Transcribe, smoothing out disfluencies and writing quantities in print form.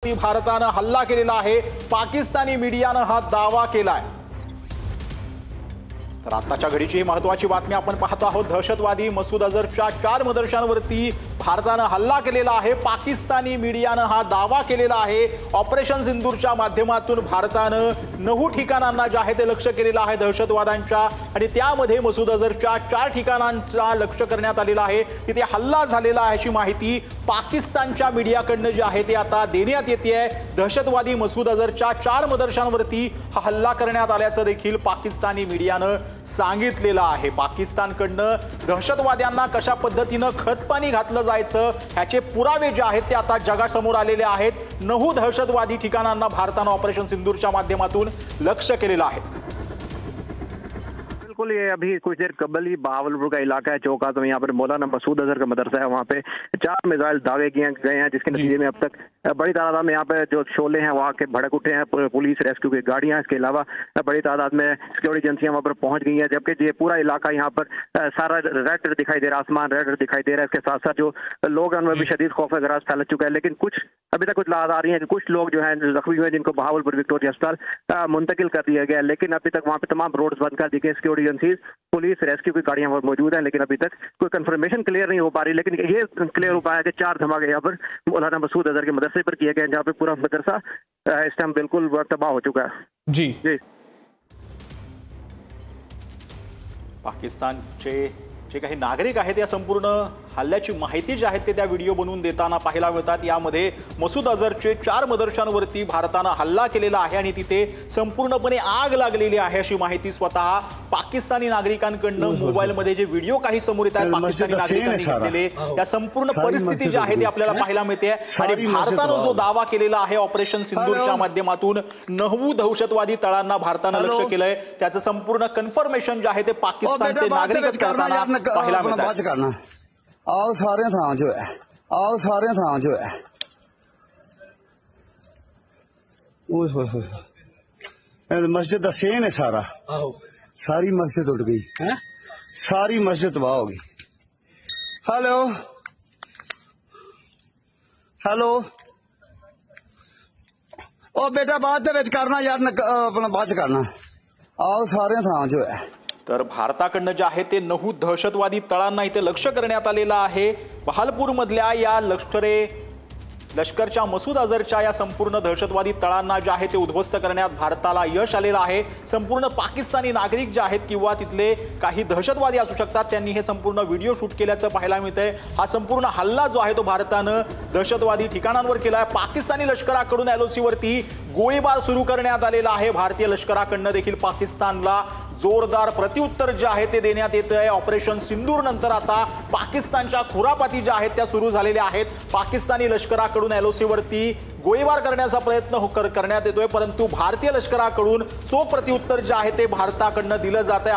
वरती भारतानं हल्ला केलेला आहे। पाकिस्तानी मीडियानं हा दावा केलाय। तर आताच्या घडीची ही महत्त्वाची बातमी आपण पाहतो आहोत। दहशतवादी मसूद अझरच्या 4 मदरशांवरती भारतानं हल्ला केलेला आहे। पाकिस्तानी मीडियानं हा दावा केलेला आहे। ऑपरेशन सिंदूरच्या माध्यमातून भारतानं 9 ठिकाणांना जे आहे ते लक्ष्य केलेलं आहे दहशतवाद्यांच्या, आणि त्यामध्ये मसूद अझरच्या 4 ठिकाणांचा लक्ष्य करण्यात आलेला आहे। तिथे हल्ला झालेला आहे अशी माहिती पाकिस्तानच्या मीडियाकडनं जी आहे ते आता देण्यात येते आहे। दहशतवादी मसूद अझरच्या 4 मदरशांवरती हा हल्ला करण्यात आल्याचं देखील पाकिस्तानी मीडियानं सांगितलेलं आहे। पाकिस्तानकडनं दहशतवाद्यांना कशा पद्धतीनं खतपाणी घातलं जायचं ह्याचे पुरावे जे आहेत ते आता जगासमोर आलेले आहेत। 9 दहशतवादी ठिकाणांना भारतानं ऑपरेशन सिंदूरच्या माध्यमातून लक्ष्य केलेलं आहे। बिल्कुल, ये अभी कुछ देर कबल ही बहावलपुर का इलाका है चौका, तो यहाँ पर मौलाना मसूद अजहर का मदरसा है। वहाँ पे 4 मिसाइल दागे किए गए हैं, जिसके नतीजे में अब तक बड़ी तादाद में यहाँ पे जो शोले हैं वहाँ के भड़क उठे हैं। पुलिस रेस्क्यू की गाड़ियां, इसके अलावा बड़ी तादाद में सिक्योरिटी एजेंसियां वहाँ पर पहुंच गई हैं। जबकि ये पूरा इलाका यहाँ पर सारा रेड दिखाई दे रहा है, आसमान रेड दिखाई दे रहा है। इसके साथ साथ जो लोग हैं उनमें भी शदीद खौफ गराज फैल चुका है। लेकिन कुछ अभी तक कुछ लाद आ रही है कि कुछ लोग जो है जख्मी हुए, जिनको बहावलपुर विक्टोरिया अस्पताल मुंतकिल कर दिया गया है। लेकिन अभी तक वहाँ पे तमाम रोड्स बंद कर दी गई। सिक्योरिटी एजेंसीज, पुलिस, रेस्क्यू की गाड़ियां मौजूद हैं, लेकिन अभी तक कोई कंफर्मेशन क्लियर नहीं हो पा रही। लेकिन ये क्लियर हो पाया कि 4 धमाके यहाँ पर मौलाना मसूद अजहर के मदरसे पर किए गए, जहाँ पे पूरा मदरसा इस टाइम बिल्कुल तबाह हो चुका है। जी जी, पाकिस्तानचे जे काही नागरिक आहेत या संपूर्ण हल्ल्याची माहिती जी आहे ते त्या व्हिडिओ बनवून देताना पाहायला मिळतात। यामध्ये मसूद अझरचे 4 मदरशांवरती भारतानं हल्ला केलेला आहे आणि तिथे संपूर्णपणे आग लागलेली आहे अशी माहिती स्वतः पाकिस्तानी नागरिकांकडून मोबाईलमध्ये जे व्हिडिओ काही समोर येत आहेत पाकिस्तानी नागरिकांनी घेतलेले, या संपूर्ण परिस्थिती जी आहे ती आपल्याला पाहायला मिळते। आणि भारतानं जो दावा केलेला आहे ऑपरेशन सिंदूरच्या माध्यमातून 9 दहशतवादी तळांना भारतानं लक्ष्य केलंय, त्याचं संपूर्ण कन्फर्मेशन जे आहे ते पाकिस्तानचे नागरिकच करताना पाहायला मिळतात। आओ सारे थां जो है, आओ सारे थां जो है। ओए होए होए, मस्जिद का सेन है सारा। सारी मस्जिद उड़ गई है, सारी मस्जिद तबाह हो गई। हेलो हेलो, ओ बेटा बाद दे विच करना यार, अपना बाद करना। आओ सारे थां जो है। तर भारताकडनं जे आहे ते 9 दहशतवादी तळांना इथे लक्ष्य करण्यात आलेलं आहे। बहालपूरमधल्या या लष्करच्या मसूद अझरच्या या संपूर्ण दहशतवादी तळांना जे आहे ते उद्ध्वस्त करण्यात भारताला यश आलेलं आहे। संपूर्ण पाकिस्तानी नागरिक जे आहेत किंवा तिथले काही दहशतवादी असू शकतात, त्यांनी हे संपूर्ण व्हिडिओ शूट केल्याचं पाहायला मिळतंय। हा संपूर्ण हल्ला जो आहे तो भारतानं दहशतवादी ठिकाणांवर केला आहे। पाकिस्तानी लष्कराकडून LOC वरती गोळीबार सुरू करण्यात आलेला आहे। भारतीय लष्कराकडनं देखील पाकिस्तानला जोरदार प्रत्युत्तर जे आहे ते देण्यात येत आहे। ऑपरेशन सिंदूर नंतर आता पाकिस्तानच्या खुरापाती ज्या आहेत त्या सुरू झालेल्या आहेत। पाकिस्तानी लष्कराकडून LOC वरती गोळीबार करण्याचा प्रयत्न करण्यात येतोय, परंतु भारतीय लष्कराकडून चोख प्रत्युत्तर जे आहे ते भारताकडनं दिलं जात आहे।